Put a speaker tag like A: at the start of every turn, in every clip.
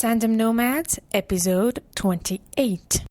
A: Tandem Nomads, episode 28.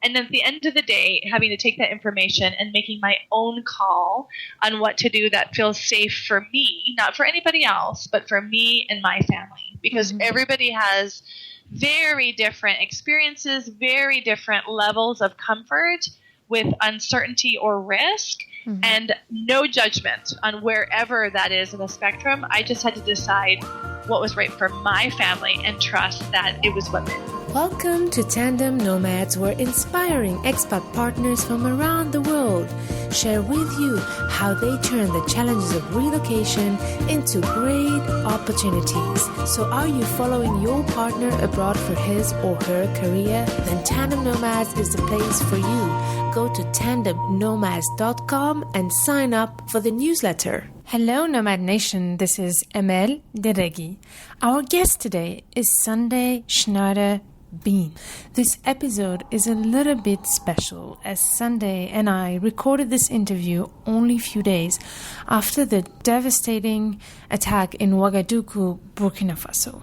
B: And at the end of the day, having to take that information and making my own call on what to do that feels safe for me, not for anybody else, but for me and my family. Because everybody has very different experiences, very different levels of comfort with uncertainty or risk, and no judgment on wherever that is in the spectrum. I just had to decide what was right for my family and trust that it was what meant.
A: Welcome to Tandem Nomads, where inspiring expat partners from around the world share with you how they turn the challenges of relocation into great opportunities. So are you following your partner abroad for his or her career? Then Tandem Nomads is the place for you. Go to tandemnomads.com and sign up for the newsletter. Hello, Nomad Nation. This is Emel Deregi. Our guest today is Sundae Schneider-Bean. This episode is a little bit special as Sundae and I recorded this interview only a few days after the devastating attack in Ouagadougou, Burkina Faso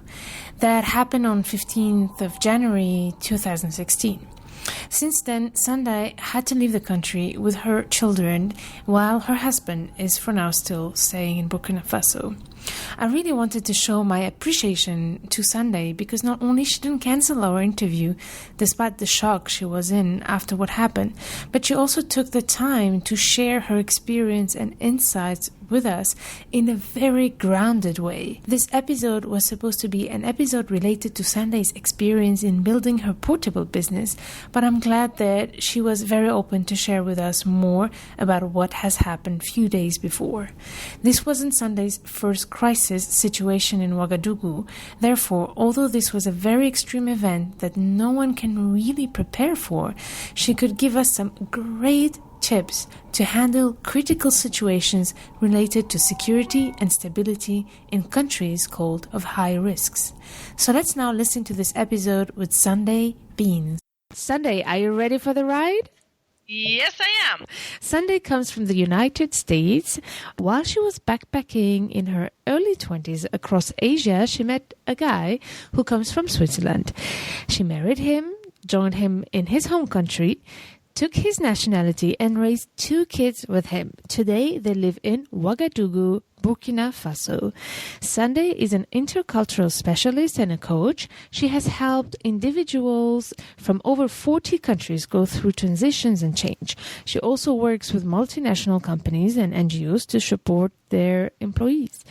A: that happened on 15th of January 2016. Since then, Sundae had to leave the country with her children while her husband is for now still staying in Burkina Faso. I really wanted to show my appreciation to Sundae because not only she didn't cancel our interview despite the shock she was in after what happened, but she also took the time to share her experience and insights with us in a very grounded way. This episode was supposed to be an episode related to Sundae's experience in building her portable business, but I'm glad that she was very open to share with us more about what has happened few days before. This wasn't Sundae's first crisis situation in Ouagadougou. Therefore, although this was a very extreme event that no one can really prepare for, she could give us some great tips to handle critical situations related to security and stability in countries called of high risks. So let's now listen to this episode with Sundae Bean. Sundae, are you ready for the ride?
B: Yes, I am.
A: Sundae comes from the United States. While she was backpacking in her early 20s across Asia, she met a guy who comes from Switzerland. She married him, joined him in his home country, took his nationality and raised 2 kids with him. Today, they live in Ouagadougou, Burkina Faso. Sundae is an intercultural specialist and a coach. She has helped individuals from over 40 countries go through transitions and change. She also works with multinational companies and NGOs to support their employees.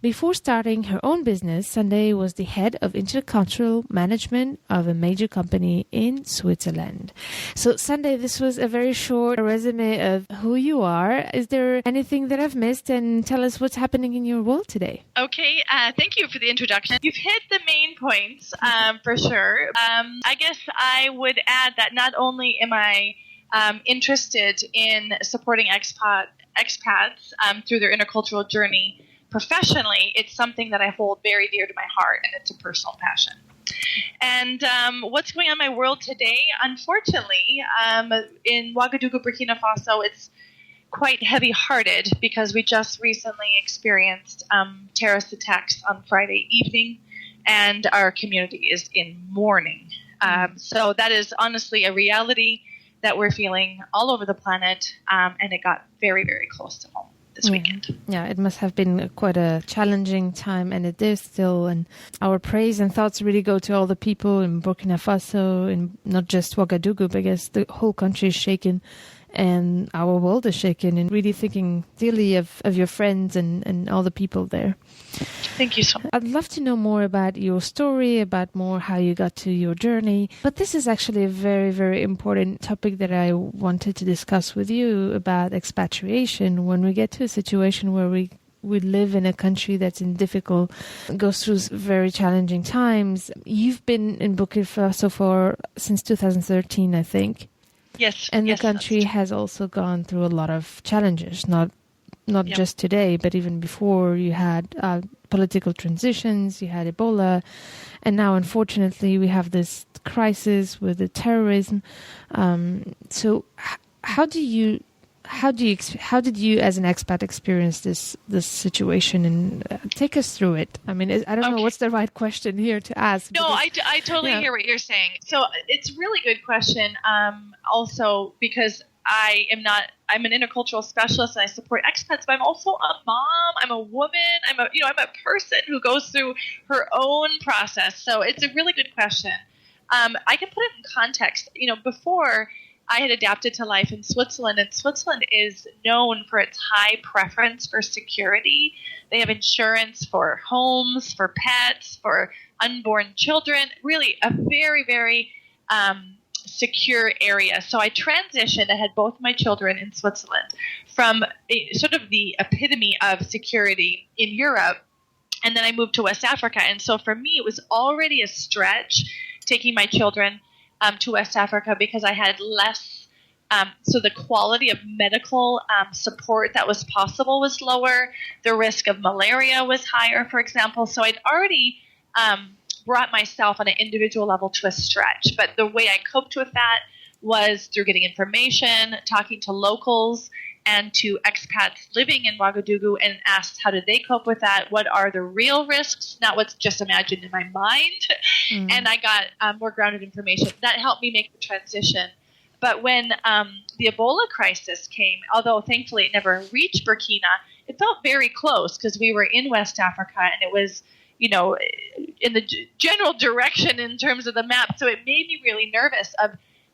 A: Before starting her own business, Sundae was the head of intercultural management of a major company in Switzerland. So, Sundae, this was a very short resume of who you are. Is there anything that I've missed? And tell us what's happening in your world today.
B: Okay, thank you for the introduction. You've hit the main points for sure. I guess I would add that not only am I interested in supporting expats through their intercultural journey professionally, it's something that I hold very dear to my heart, and it's a personal passion. And what's going on in my world today? Unfortunately, in Ouagadougou, Burkina Faso, it's quite heavy-hearted because we just recently experienced terrorist attacks on Friday evening, and our community is in mourning. So that is honestly a reality that we're feeling all over the planet, and it got very, very close to home this weekend.
A: Yeah, it must have been quite a challenging time, and it is still. And our praise and thoughts really go to all the people in Burkina Faso, and not just Ouagadougou, but I guess the whole country is shaken. And our world is shaken, and really thinking dearly of your friends and all the people there.
B: Thank you so much.
A: I'd love to know more about your story, about more how you got to your journey. But this is actually a very, very important topic that I wanted to discuss with you about expatriation. When we get to a situation where we live in a country that's goes through very challenging times. You've been in Burkina Faso since 2013, I think.
B: Yes.
A: And the country has also gone through a lot of challenges, not just today, but even before. You had political transitions, you had Ebola, and now, unfortunately, we have this crisis with the terrorism. So how do you how did you as an expat experience this situation, and take us through it? I mean, I don't know what's the right question here to ask.
B: No, I totally hear what you're saying. So it's a really good question. Also because I'm an intercultural specialist and I support expats, but I'm also a mom. I'm a woman. I'm a person who goes through her own process. So it's a really good question. I can put it in context. Before I had adapted to life in Switzerland, and Switzerland is known for its high preference for security. They have insurance for homes, for pets, for unborn children, really a very, very secure area. So I transitioned. I had both my children in Switzerland from sort of the epitome of security in Europe, and then I moved to West Africa. And so for me, it was already a stretch taking my children to West Africa because I had less, so the quality of medical support that was possible was lower. The risk of malaria was higher, for example. So I'd already brought myself on an individual level to a stretch. But the way I coped with that was through getting information, talking to locals and to expats living in Ouagadougou, and asked how did they cope with that? What are the real risks, not what's just imagined in my mind? And I got more grounded information. That helped me make the transition. But when the Ebola crisis came, although thankfully it never reached Burkina, it felt very close because we were in West Africa and it was, in the general direction in terms of the map. So it made me really nervous of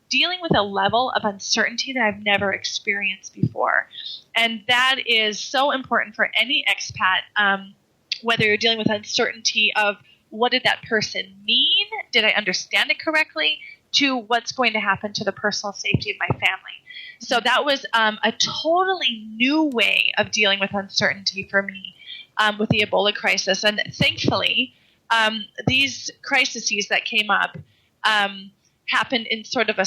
B: dealing with a level of uncertainty that I've never experienced before. And that is so important for any expat, whether you're dealing with uncertainty of what did that person mean? Did I understand it correctly? To what's going to happen to the personal safety of my family. So that was a totally new way of dealing with uncertainty for me with the Ebola crisis. And thankfully, these crises that came up happened in sort of a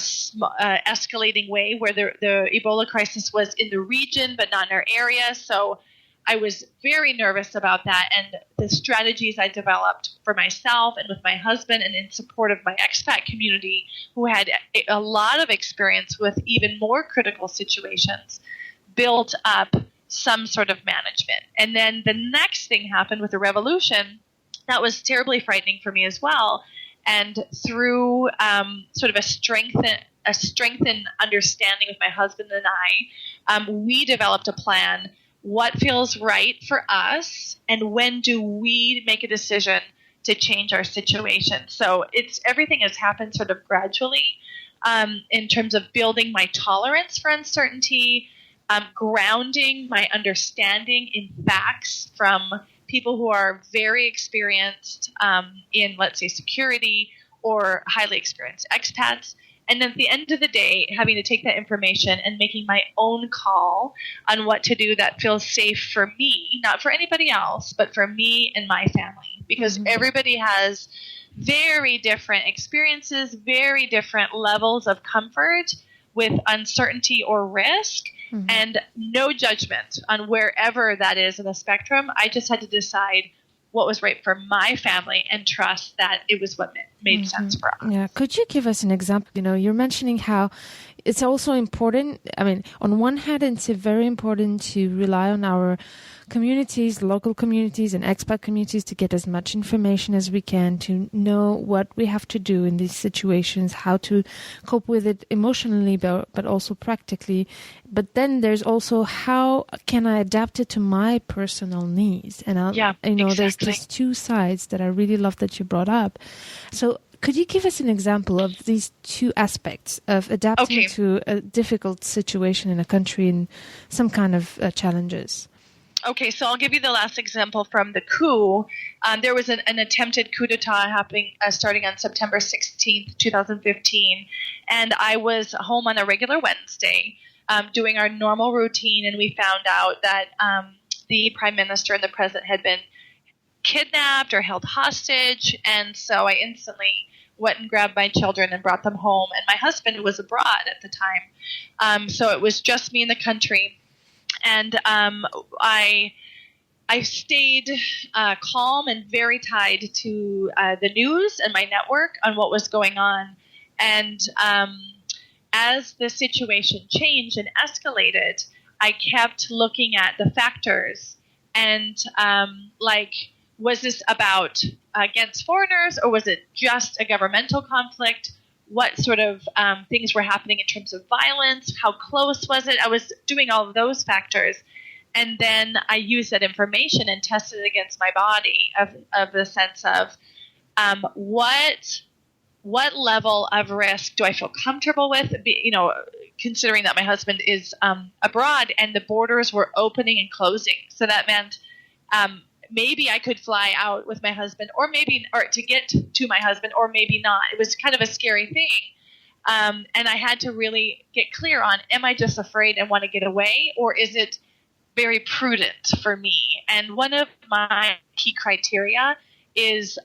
B: escalating way where the Ebola crisis was in the region but not in our area. So I was very nervous about that, and the strategies I developed for myself and with my husband and in support of my expat community who had a lot of experience with even more critical situations built up some sort of management. And then the next thing happened with the revolution that was terribly frightening for me as well. And through sort of a strengthened understanding with my husband and I, we developed a plan. What feels right for us, and when do we make a decision to change our situation? So everything has happened sort of gradually in terms of building my tolerance for uncertainty, grounding my understanding in facts from people who are very experienced in, let's say, security or highly experienced expats. And then at the end of the day, having to take that information and making my own call on what to do that feels safe for me, not for anybody else, but for me and my family. Because everybody has very different experiences, very different levels of comfort with uncertainty or risk, and no judgment on wherever that is in the spectrum. I just had to decide what was right for my family and trust that it was what made sense for us.
A: Yeah. Could you give us an example? You're mentioning how it's also important. I mean, on one hand, it's very important to rely on our communities, local communities and expat communities to get as much information as we can to know what we have to do in these situations, how to cope with it emotionally, but also practically. But then there's also how can I adapt it to my personal needs? And
B: exactly.
A: There's just two sides that I really love that you brought up. So could you give us an example of these two aspects of adapting to a difficult situation in a country and some kind of challenges?
B: Okay, so I'll give you the last example from the coup. There was an attempted coup d'etat happening starting on September 16th, 2015, and I was home on a regular Wednesday doing our normal routine, and we found out that the Prime Minister and the President had been kidnapped or held hostage, and so I instantly went and grabbed my children and brought them home, and my husband was abroad at the time, so it was just me in the country. And I stayed calm and very tied to the news and my network on what was going on. And as the situation changed and escalated, I kept looking at the factors and was this about against foreigners, or was it just a governmental conflict? What sort of things were happening in terms of violence? How close was it? I was doing all of those factors. And then I used that information and tested it against my body of the sense of what level of risk do I feel comfortable with, considering that my husband is abroad and the borders were opening and closing. So that meant maybe I could fly out with my husband or to get to my husband, or maybe not. It was kind of a scary thing. And I had to really get clear on, am I just afraid and want to get away, or is it very prudent for me? And one of my key criteria is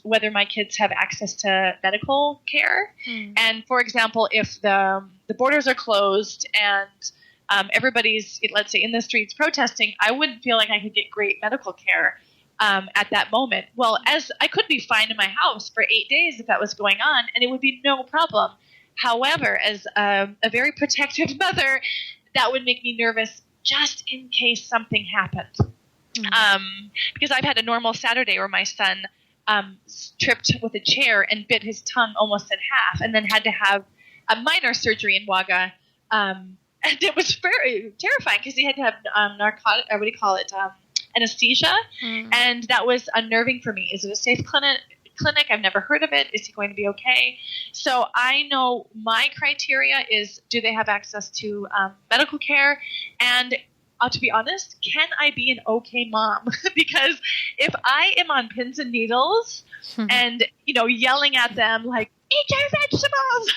B: whether my kids have access to medical care. And for example, if the borders are closed and everybody's, let's say, in the streets protesting, I wouldn't feel like I could get great medical care at that moment. Well, as I could be fine in my house for 8 days if that was going on, and it would be no problem. However, as a very protective mother, that would make me nervous just in case something happened. Because I've had a normal Saturday where my son tripped with a chair and bit his tongue almost in half, and then had to have a minor surgery in Ouagadougou. And it was very terrifying because he had to have anesthesia, and that was unnerving for me. Is it a safe clinic? I've never heard of it. Is he going to be okay? So I know my criteria is, do they have access to medical care? And to be honest, can I be an okay mom? Because if I am on pins and needles and, yelling at them like, eat your vegetables,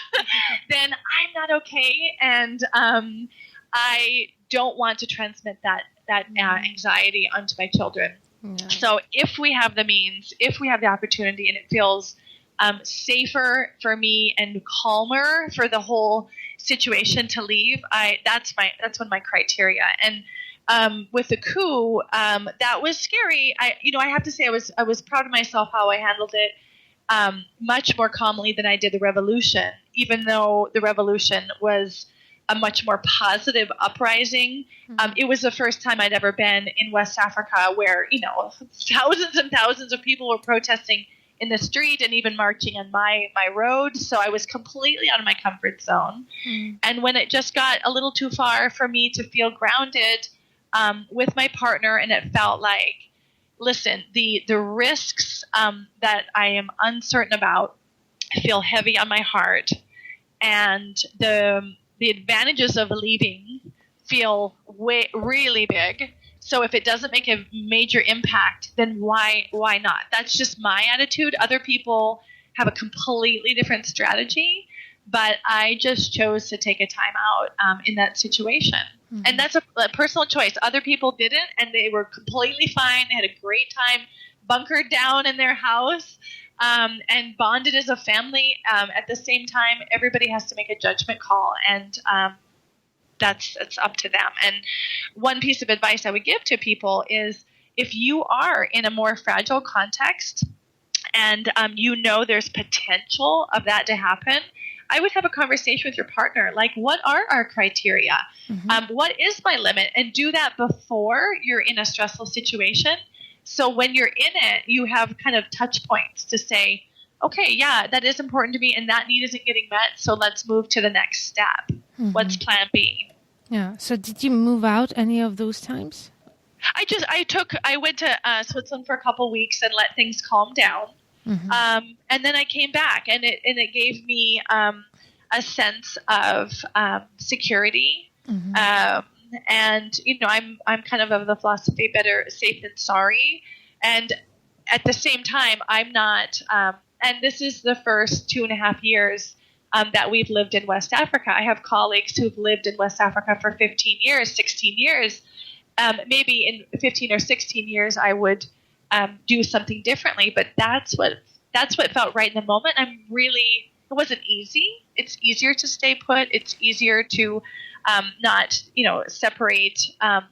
B: then I'm not okay. And I don't want to transmit that anxiety onto my children. Yeah. So if we have the means, if we have the opportunity, and it feels safer for me and calmer for the whole situation to leave, that's one of my criteria. And with the coup, that was scary. I have to say I was proud of myself how I handled it much more calmly than I did the revolution, even though the revolution was a much more positive uprising. It was the first time I'd ever been in West Africa where, thousands and thousands of people were protesting in the street and even marching on my road. So I was completely out of my comfort zone. And when it just got a little too far for me to feel grounded with my partner, and it felt like, listen, the risks that I am uncertain about feel heavy on my heart, and the advantages of leaving feel really big. So if it doesn't make a major impact, then why not? That's just my attitude. Other people have a completely different strategy, but I just chose to take a time out in that situation. And that's a personal choice. Other people didn't, and they were completely fine. They had a great time, bunkered down in their house, and bonded as a family. At the same time, everybody has to make a judgment call, and it's up to them. And one piece of advice I would give to people is, if you are in a more fragile context and there's potential of that to happen, I would have a conversation with your partner. Like, what are our criteria? What is my limit? And do that before you're in a stressful situation. So when you're in it, you have kind of touch points to say, okay, yeah, that is important to me, and that need isn't getting met, so let's move to the next step. What's plan B?
A: Yeah. So did you move out any of those times?
B: I went to Switzerland for a couple weeks and let things calm down. And then I came back, and it gave me a sense of security. And I'm kind of the philosophy, better safe than sorry. And at the same time, I'm not. And this is the first 2.5 years that we've lived in West Africa. I have colleagues who've lived in West Africa for 15 years, 16 years. Maybe in 15 or 16 years, I would do something differently. But that's what felt right in the moment. It wasn't easy. It's easier to stay put. It's easier to not, separate,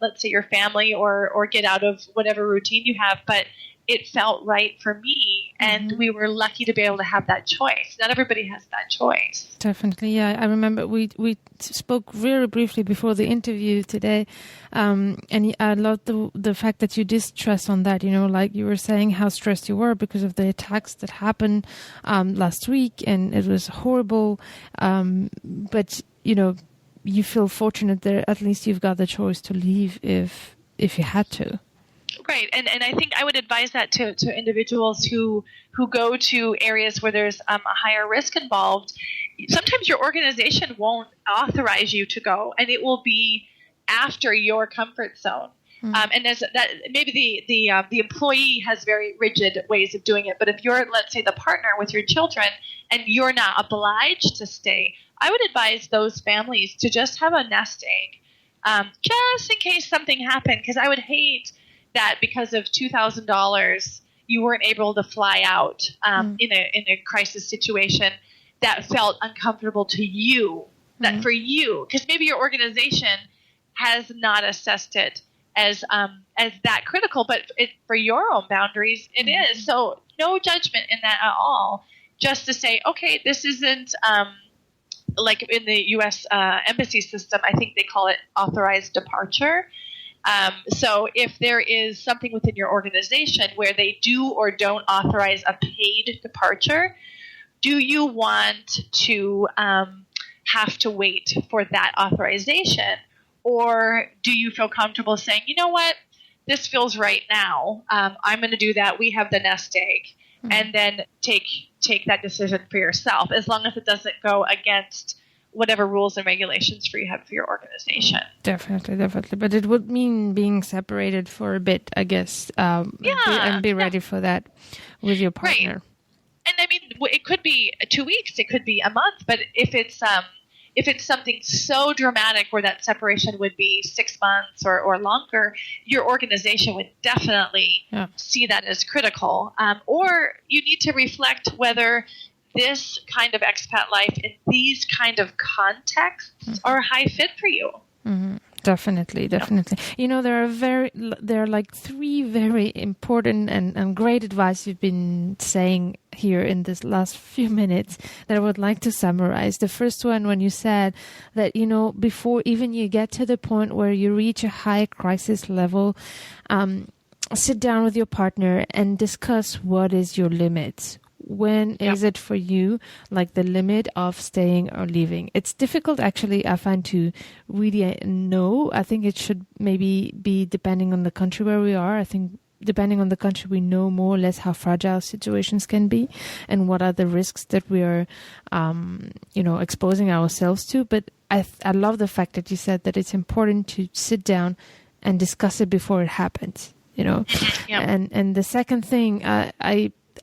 B: let's say, your family or get out of whatever routine you have. But it felt right for me. And we were lucky to be able to have that choice. Not everybody has that choice.
C: Definitely, yeah. I remember we spoke very briefly before the interview today, and I love the fact that you did stress on that. Like you were saying how stressed you were because of the attacks that happened last week, and it was horrible. But you feel fortunate that at least you've got the choice to leave if you had to.
B: Right, and I think I would advise that to individuals who go to areas where there's a higher risk involved. Sometimes your organization won't authorize you to go, and it will be after your comfort zone. And as that, maybe the employee has very rigid ways of doing it, but if you're, let's say, the partner with your children and you're not obliged to stay, I would advise those families to just have a nest egg, just in case something happened, because I would hate that because of $2,000 you weren't able to fly out in a crisis situation that felt uncomfortable to you, that for you, because maybe your organization has not assessed it as that critical, but for your own boundaries, it is. So no judgment in that at all. Just to say, okay, this isn't like in the U.S. Embassy system, I think they call it authorized departure. So if there is something within your organization where they do or don't authorize a paid departure, do you want to have to wait for that authorization? Or do you feel comfortable saying, you know what, this feels right now. I'm going to do that. We have the nest egg. And then take that decision for yourself, as long as it doesn't go against whatever rules and regulations you have for your organization.
C: Definitely. But it would mean being separated for a bit, I guess, and be ready for that with your partner.
B: Right. And I mean, it could be 2 weeks, it could be a month, but if it's something so dramatic where that separation would be 6 months or longer, your organization would definitely see that as critical. Or you need to reflect whether this kind of expat life in these kind of contexts are a high fit for you.
C: Definitely. There are like three very important and great advice you've been saying here in this last few minutes that I would like to summarize. The first one, when you said that, before even you get to the point where you reach a high crisis level, sit down with your partner and discuss what is your limits. When is it for you, like the limit of staying or leaving? It's difficult, actually, I find, to really know. I think it should maybe be depending on the country where we are. I think depending on the country, we know more or less how fragile situations can be and what are the risks that we are, exposing ourselves to. But I love the fact that you said that it's important to sit down and discuss it before it happens, And the second thing,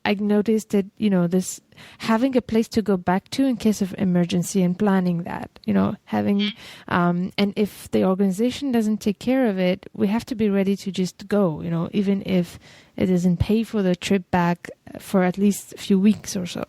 C: I noticed that, this having a place to go back to in case of emergency and planning that, having, and if the organization doesn't take care of it, we have to be ready to just go, even if it doesn't pay for the trip back for at least a few weeks or so.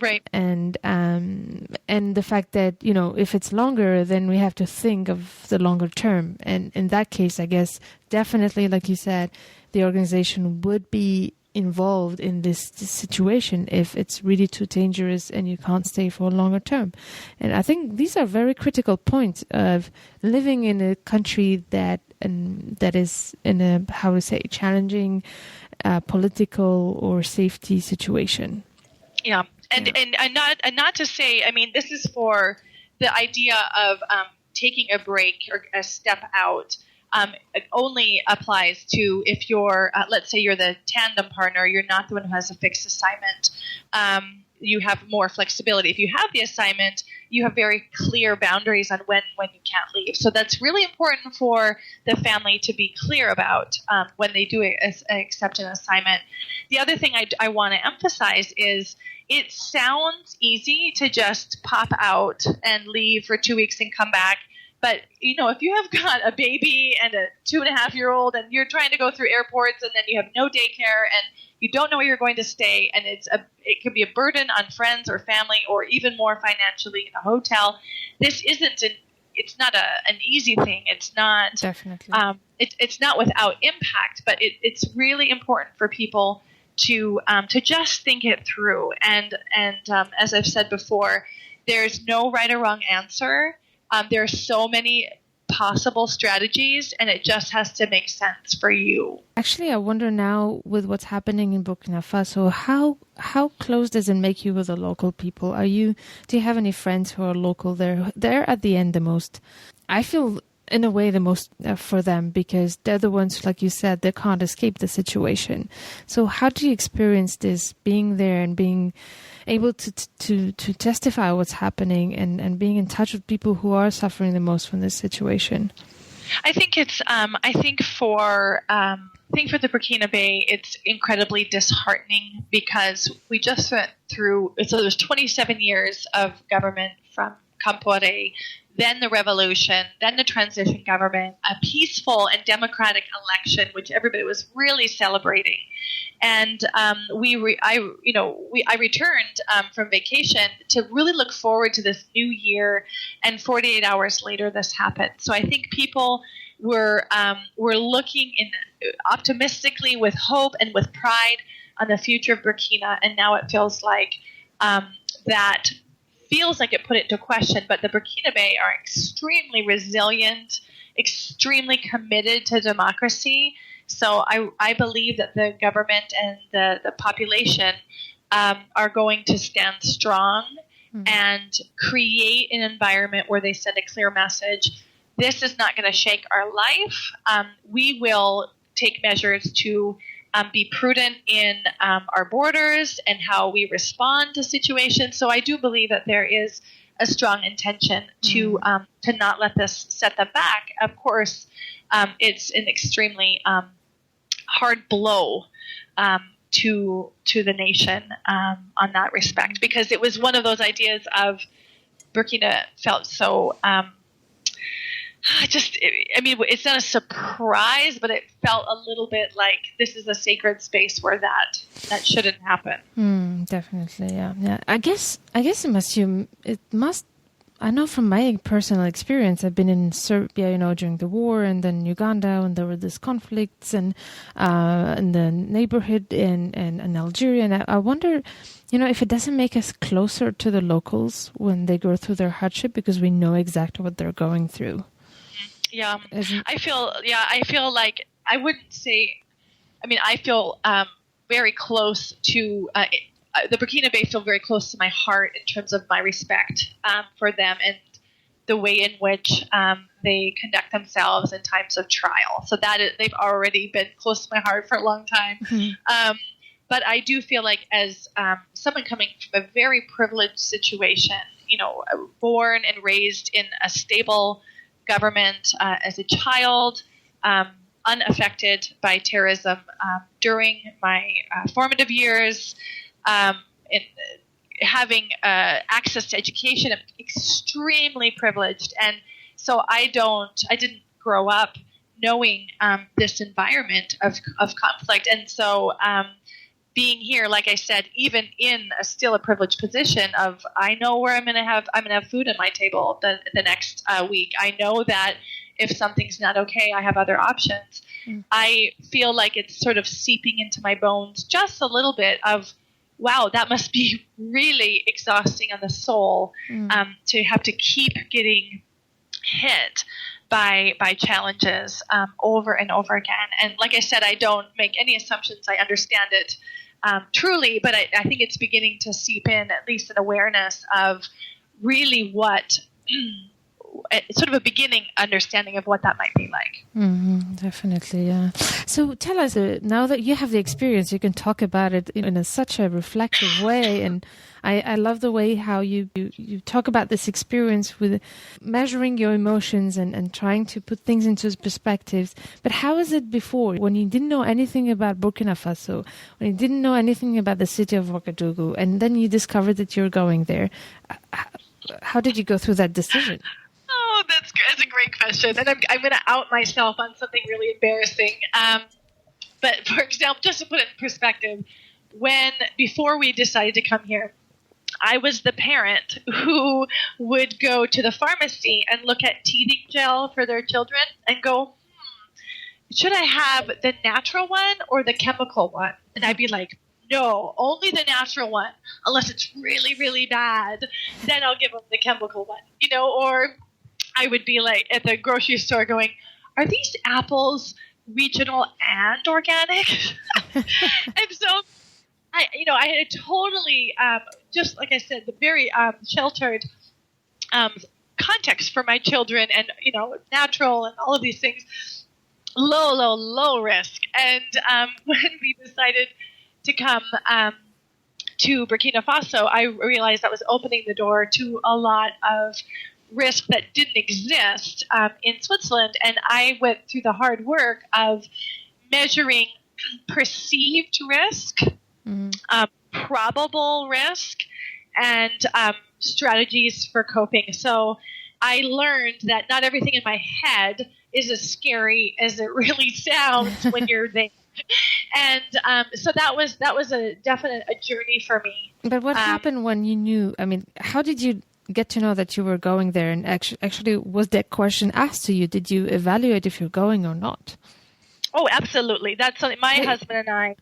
B: Right.
C: And the fact that, if it's longer, then we have to think of the longer term. And in that case, I guess, definitely, like you said, the organization would be involved in this situation if it's really too dangerous and you can't stay for a longer term. And I think these are very critical points of living in a country that is in a, challenging political or safety situation.
B: Yeah. And not to say, I mean, this is for the idea of taking a break or a step out. It only applies to if you're, let's say you're the tandem partner, you're not the one who has a fixed assignment. You have more flexibility. If you have the assignment, you have very clear boundaries on when you can't leave. So that's really important for the family to be clear about when they do accept an assignment. The other thing I want to emphasize is it sounds easy to just pop out and leave for 2 weeks and come back. But, if you have got a baby and a 2.5-year-old and you're trying to go through airports and then you have no daycare and you don't know where you're going to stay and it could be a burden on friends or family or even more financially in a hotel, this isn't it's not an easy thing. It's not
C: Definitely.
B: It's not without impact, but it's really important for people to just think it through. And as I've said before, there's no right or wrong answer. There are so many possible strategies, and it just has to make sense for you.
C: Actually, I wonder now, with what's happening in Burkina Faso, how close does it make you with the local people? Do you have any friends who are local there? They're at the end the most, I feel, in a way, the most for them, because they're the ones, like you said, they can't escape the situation. So how do you experience this, being there and being able to testify what's happening and being in touch with people who are suffering the most from this situation?
B: I think it's I think for the Burkina Faso, it's incredibly disheartening because we just went through, so there's 27 years of government from Compaoré, then the revolution, then the transition government, a peaceful and democratic election, which everybody was really celebrating. And I returned from vacation to really look forward to this new year, and 48 hours later, this happened. So I think people were looking optimistically, with hope and with pride, on the future of Burkina, and now it feels like that it put it into question. But the Burkina Faso are extremely resilient, extremely committed to democracy. So I believe that the government and the population are going to stand strong and create an environment where they send a clear message. This is not going to shake our life. We will take measures to be prudent in our borders and how we respond to situations. So I do believe that there is a strong intention to not let this set them back. Of course, it's an extremely hard blow to the nation on that respect, because it was one of those ideas of Burkina felt so it's not a surprise, but it felt a little bit like this is a sacred space where that shouldn't happen.
C: Definitely, yeah. I guess it must. I know from my personal experience, I've been in Serbia, during the war, and then Uganda when there were these conflicts, and in the neighborhood in Algeria. And I wonder, if it doesn't make us closer to the locals when they go through their hardship, because we know exactly what they're going through.
B: Yeah, I feel like I wouldn't say. I feel very close to the Burkina Faso. Feel very close to my heart in terms of my respect for them and the way in which they conduct themselves in times of trial. So they've already been close to my heart for a long time. Mm-hmm. But I do feel like, as someone coming from a very privileged situation, born and raised in a stable government as a child, unaffected by terrorism during my formative years, having access to education, I'm extremely privileged. And so I didn't grow up knowing this environment of conflict. And so being here, like I said, even in still a privileged position of, I know where I'm going to have food on my table the next week. I know that if something's not okay, I have other options. I feel like it's sort of seeping into my bones just a little bit of, wow, that must be really exhausting on the soul to have to keep getting hit by challenges over and over again. And like I said, I don't make any assumptions. I understand it truly, but I think it's beginning to seep in, at least an awareness of really what sort of a beginning understanding of what that might be like.
C: Definitely, yeah. So tell us, now that you have the experience, you can talk about it in such a reflective way, and I love the way how you talk about this experience with measuring your emotions and trying to put things into perspectives. But how is it before, when you didn't know anything about Burkina Faso, when you didn't know anything about the city of Ouagadougou, and then you discovered that you're going there? How did you go through that decision?
B: Oh, that's a great question. And I'm going to out myself on something really embarrassing. But for example, just to put it in perspective, before we decided to come here, I was the parent who would go to the pharmacy and look at teething gel for their children and go, should I have the natural one or the chemical one? And I'd be like, no, only the natural one. Unless it's really, really bad, then I'll give them the chemical one. Or I would be like at the grocery store going, are these apples regional and organic? And so I had a totally, just like I said, the very sheltered context for my children, and natural and all of these things, low risk. And when we decided to come to Burkina Faso, I realized that was opening the door to a lot of risk that didn't exist in Switzerland, and I went through the hard work of measuring perceived risk, probable risk, and strategies for coping. So I learned that not everything in my head is as scary as it really sounds when you're there. And so that was a definite journey for me.
C: But what happened when you knew? I mean, how did you get to know that you were going there? And actually, was that question asked to you? Did you evaluate if you're going or not?
B: Oh, absolutely. That's something my husband and I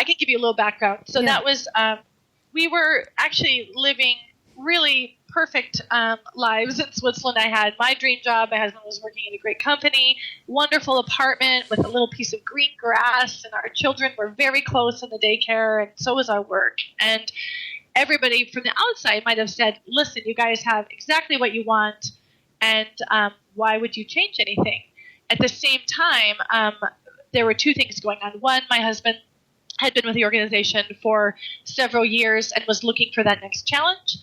B: can give you a little background. So that was, we were actually living really perfect lives in Switzerland. I had my dream job. My husband was working in a great company, wonderful apartment with a little piece of green grass, and our children were very close in the daycare, and so was our work. And everybody from the outside might have said, listen, you guys have exactly what you want, and why would you change anything? At the same time, there were two things going on. One, my husband had been with the organization for several years and was looking for that next challenge.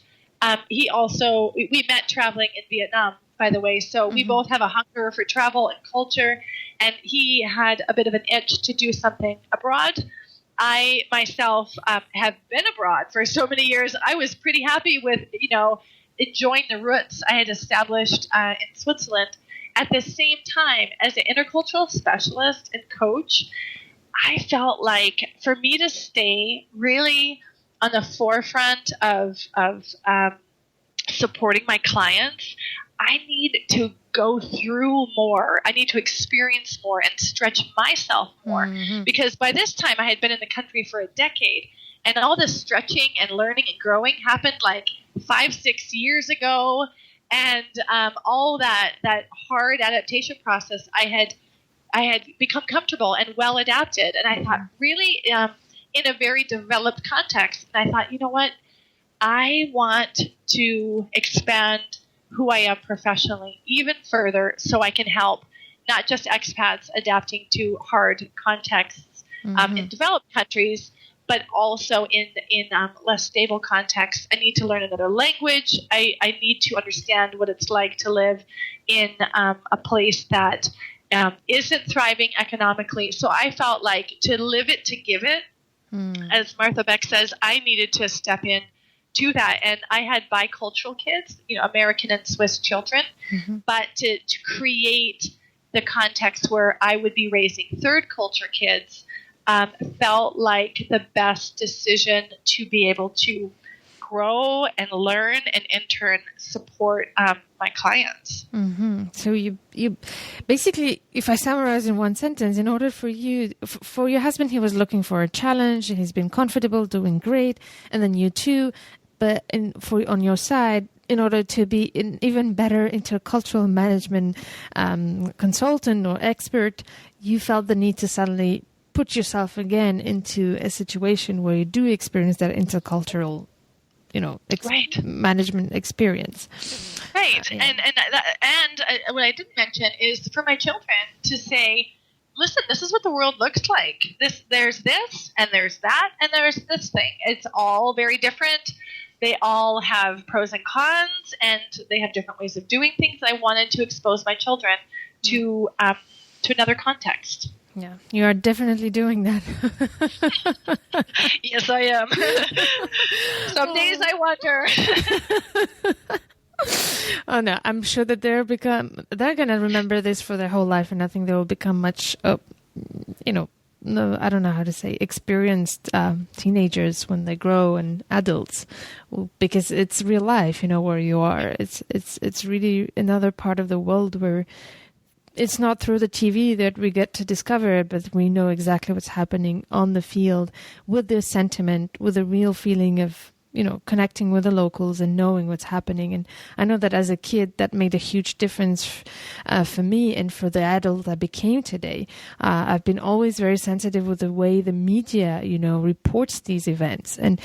B: We met traveling in Vietnam, by the way, so we both have a hunger for travel and culture, and he had a bit of an itch to do something abroad. I myself have been abroad for so many years. I was pretty happy with, enjoying the roots I had established in Switzerland. At the same time, as an intercultural specialist and coach, I felt like for me to stay really on the forefront of supporting my clients, I need to go through more. I need to experience more and stretch myself more. Because by this time, I had been in the country for a decade, and all this stretching and learning and growing happened like 5-6 years ago. And all that hard adaptation process, I had become comfortable and well adapted. And I thought, really, in a very developed context. And I thought, you know what? I want to expand who I am professionally even further, so I can help not just expats adapting to hard contexts in developed countries, but also in less stable contexts. I need to learn another language. I need to understand what it's like to live in a place that isn't thriving economically. So I felt like to live it, to give it, as Martha Beck says, I needed to step in to that. And I had bicultural kids, American and Swiss children, but to create the context where I would be raising third culture kids felt like the best decision to be able to grow and learn and in turn support my clients.
C: So you basically, if I summarize in one sentence, in order for you, for your husband, he was looking for a challenge and he's been comfortable, doing great, and then you too. But on your side, in order to be an even better intercultural management consultant or expert, you felt the need to suddenly put yourself again into a situation where you do experience that intercultural, management experience.
B: Right. And what I didn't mention is for my children to say, listen, this is what the world looks like. There's this, and there's that, and there's this thing. It's all very different. They all have pros and cons, and they have different ways of doing things. I wanted to expose my children to another context.
C: Yeah, you are definitely doing that.
B: Yes, I am. Some days I wonder.
C: Oh no, I'm sure that they're going to remember this for their whole life, and I think they will become much, no, I don't know how to say, experienced teenagers when they grow and adults, because it's real life, where you are. It's really another part of the world where it's not through the TV that we get to discover it, but we know exactly what's happening on the field with the sentiment, with the real feeling of, connecting with the locals and knowing what's happening. And I know that as a kid, that made a huge difference for me and for the adult I became today. I've been always very sensitive with the way the media, reports these events and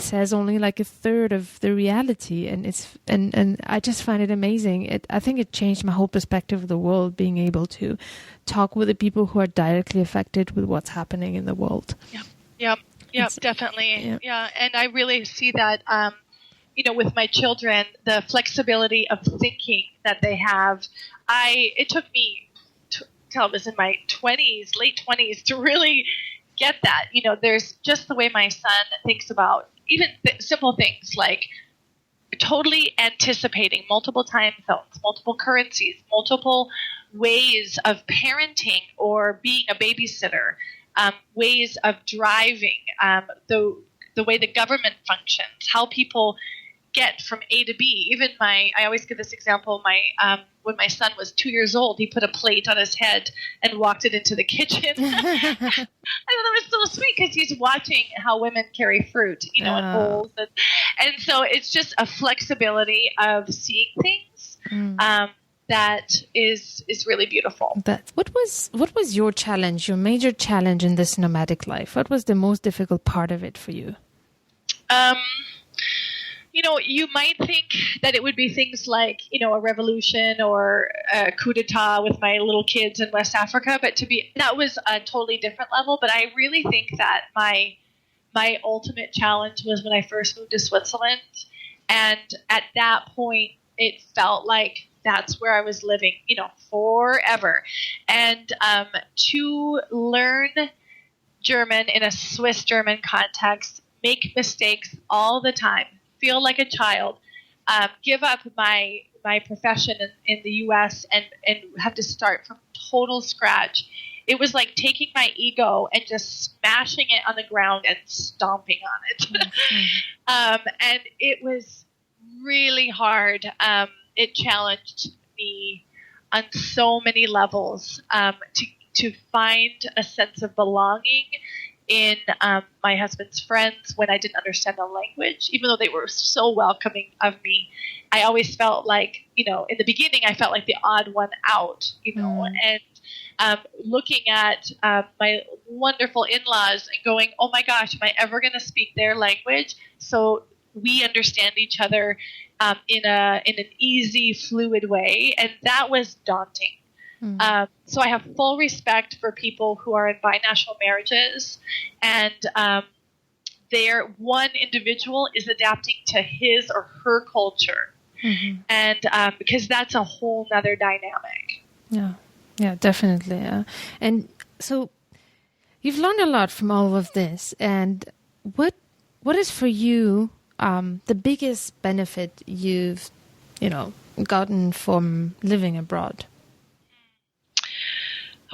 C: says only like a third of the reality. And I just find it amazing. I think it changed my whole perspective of the world, being able to talk with the people who are directly affected with what's happening in the world.
B: Yeah. Yeah, definitely. Yeah. And I really see that, with my children, the flexibility of thinking that they have. It took me till I was in my 20s, late 20s, to really get that. There's just the way my son thinks about even simple things like totally anticipating multiple time zones, multiple currencies, multiple ways of parenting or being a babysitter. Ways of driving, the way the government functions, how people get from A to B. Even I always give this example. When my son was 2 years old, he put a plate on his head and walked it into the kitchen. I thought that was so sweet because he's watching how women carry fruit, in bowls, and so it's just a flexibility of seeing things. That is really beautiful.
C: What was your challenge, your major challenge in this nomadic life? What was the most difficult part of it for you?
B: You might think that it would be things like, a revolution or a coup d'etat with my little kids in West Africa, but that was a totally different level. But I really think that my ultimate challenge was when I first moved to Switzerland. And at that point, it felt like that's where I was living, forever. And to learn German in a Swiss-German context, make mistakes all the time, feel like a child, give up my profession in the U.S. and have to start from total scratch. It was like taking my ego and just smashing it on the ground and stomping on it. And it was really hard. It challenged me on so many levels to find a sense of belonging in my husband's friends when I didn't understand the language, even though they were so welcoming of me. I always felt like, in the beginning, I felt like the odd one out, and looking at my wonderful in-laws and going, oh my gosh, am I ever going to speak their language? So we understand each other in an easy, fluid way, and that was daunting. So I have full respect for people who are in binational marriages, and one individual is adapting to his or her culture, and because that's a whole nother dynamic.
C: Yeah, definitely. And so you've learned a lot from all of this, and what is for you the biggest benefit you've, gotten from living abroad?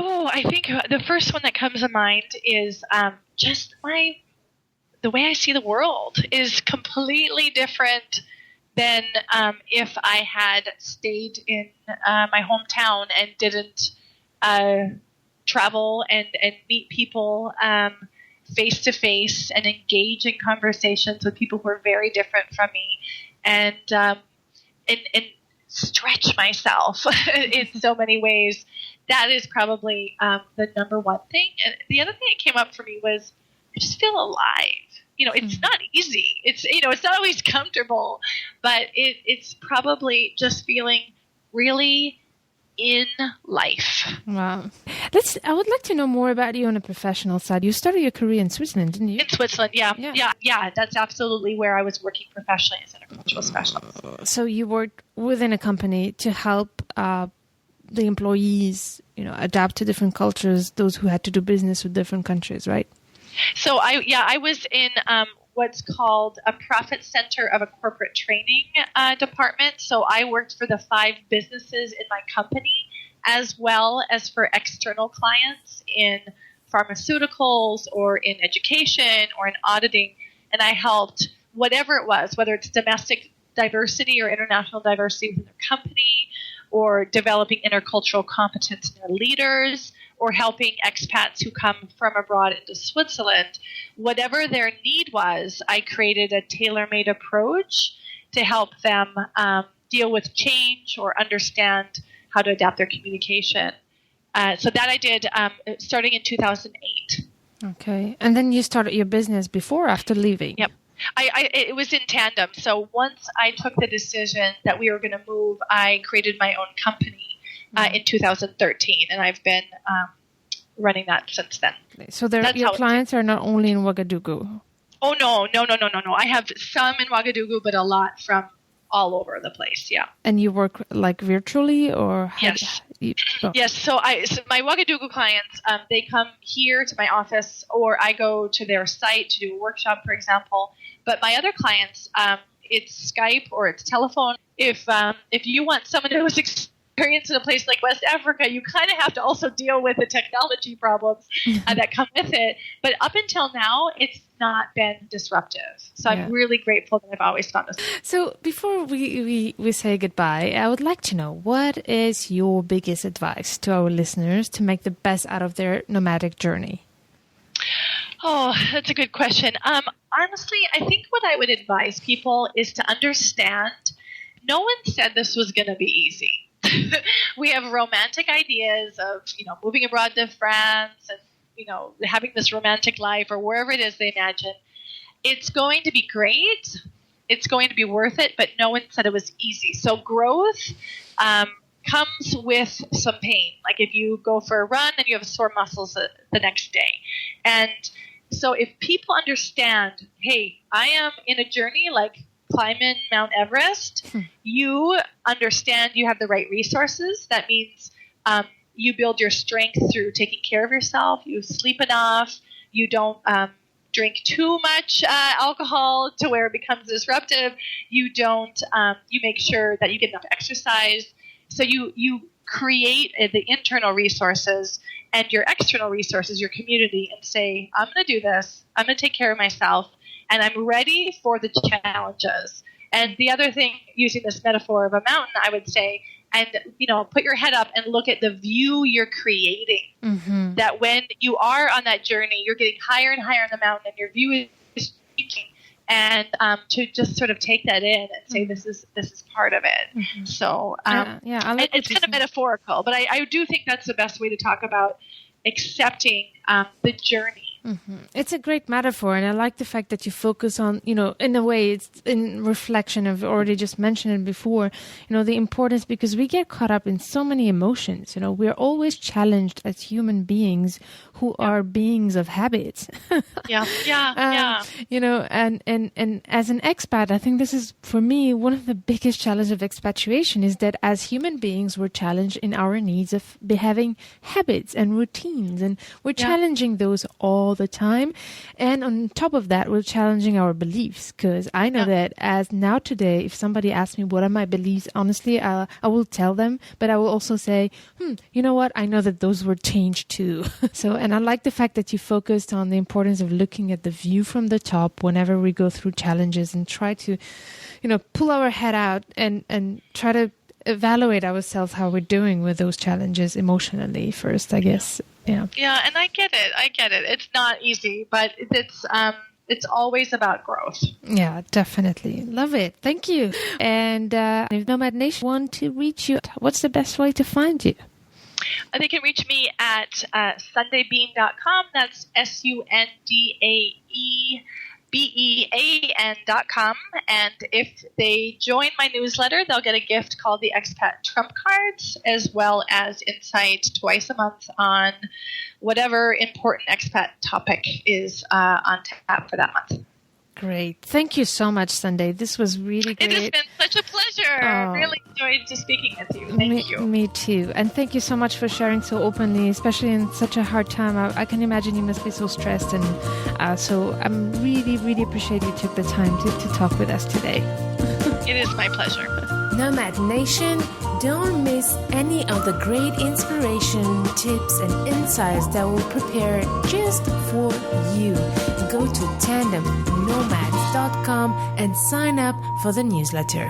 B: Oh, I think the first one that comes to mind is just the way I see the world is completely different than if I had stayed in my hometown and didn't travel and meet people face to face and engage in conversations with people who are very different from me, and stretch myself in so many ways. That is probably the number one thing. And the other thing that came up for me was I just feel alive. It's not easy. It's it's not always comfortable, but it's probably just feeling really in life.
C: Wow. I would like to know more about you on a professional side. You started your career in Switzerland, didn't you?
B: In Switzerland, yeah. That's absolutely where I was working professionally as an agricultural specialist.
C: So you worked within a company to help the employees, adapt to different cultures, those who had to do business with different countries, right?
B: So I was in what's called a profit center of a corporate training department. So I worked for the 5 businesses in my company, as well as for external clients in pharmaceuticals or in education or in auditing. And I helped whatever it was, whether it's domestic diversity or international diversity within their company, or developing intercultural competence in their leaders, or helping expats who come from abroad into Switzerland. Whatever their need was, I created a tailor-made approach to help them deal with change or understand how to adapt their communication. So that I did starting in 2008.
C: Okay. And then you started your business before or after leaving?
B: Yep. It was in tandem. So once I took the decision that we were going to move, I created my own company in 2013, and I've been running that since then.
C: So your clients are not only in Ouagadougou?
B: Oh, no. I have some in Ouagadougou, but a lot from all over the place, yeah.
C: And you work like virtually or?
B: Yes. Yes, so my Ouagadougou clients, they come here to my office, or I go to their site to do a workshop, for example. But my other clients, it's Skype or it's telephone. If you want someone who has experience in a place like West Africa, you kind of have to also deal with the technology problems that come with it. But up until now, it's not been disruptive. So I'm really grateful that I've always found this.
C: So before we say goodbye, I would like to know, what is your biggest advice to our listeners to make the best out of their nomadic journey?
B: Oh, that's a good question. Honestly, I think what I would advise people is to understand no one said this was going to be easy. We have romantic ideas of, moving abroad to France and, having this romantic life or wherever it is they imagine. It's going to be great. It's going to be worth it, but no one said it was easy. So growth comes with some pain. Like if you go for a run and you have sore muscles the next day. And so if people understand, hey, I am in a journey like climbing Mount Everest, you understand you have the right resources. That means you build your strength through taking care of yourself. You sleep enough. You don't drink too much alcohol to where it becomes disruptive. You don't. You make sure that you get enough exercise. So you create the internal resources and your external resources, your community, and say, I'm going to do this. I'm going to take care of myself. And I'm ready for the challenges. And the other thing, using this metaphor of a mountain, I would say, and, put your head up and look at the view you're creating. Mm-hmm. That when you are on that journey, you're getting higher and higher on the mountain and your view is changing. And to just sort of take that in and say, this is part of it. Mm-hmm. So it's kind of metaphorical, but I do think that's the best way to talk about accepting the journey.
C: Mm-hmm. It's a great metaphor, and I like the fact that you focus on, in a way, it's in reflection. I've already just mentioned it before, the importance, because we get caught up in so many emotions. We're always challenged as human beings who are beings of habits. And as an expat, I think this is, for me, one of the biggest challenges of expatriation is that as human beings, we're challenged in our needs of having habits and routines, and we're challenging those all the time. And on top of that, we're challenging our beliefs, because I know that as now today, if somebody asks me what are my beliefs, honestly, I will tell them, but I will also say, you know what? I know that those were changed too. And I like the fact that you focused on the importance of looking at the view from the top whenever we go through challenges, and try to, pull our head out and try to evaluate ourselves, how we're doing with those challenges emotionally first, I guess. Yeah,
B: and I get it. It's not easy, but it's always about growth.
C: Yeah, definitely. Love it. Thank you. And if Nomad Nation want to reach you, what's the best way to find you?
B: They can reach me at sundaebean.com. That's SundaeBean.com. And if they join my newsletter, they'll get a gift called the Expat Trump Cards, as well as insight twice a month on whatever important expat topic is on tap for that month.
C: Great. Thank you so much, Sundae. This was really great.
B: It has been such a pleasure. I really enjoyed just speaking with you. Thank you.
C: Me too. And thank you so much for sharing so openly, especially in such a hard time. I can imagine you must be so stressed. And so I'm really, really appreciate you took the time to talk with us today.
B: It is my pleasure.
A: Nomad Nation, Don't miss any of the great inspiration, tips, and insights that we'll prepare just for you. Go to tandemnomads.com and sign up for the newsletter.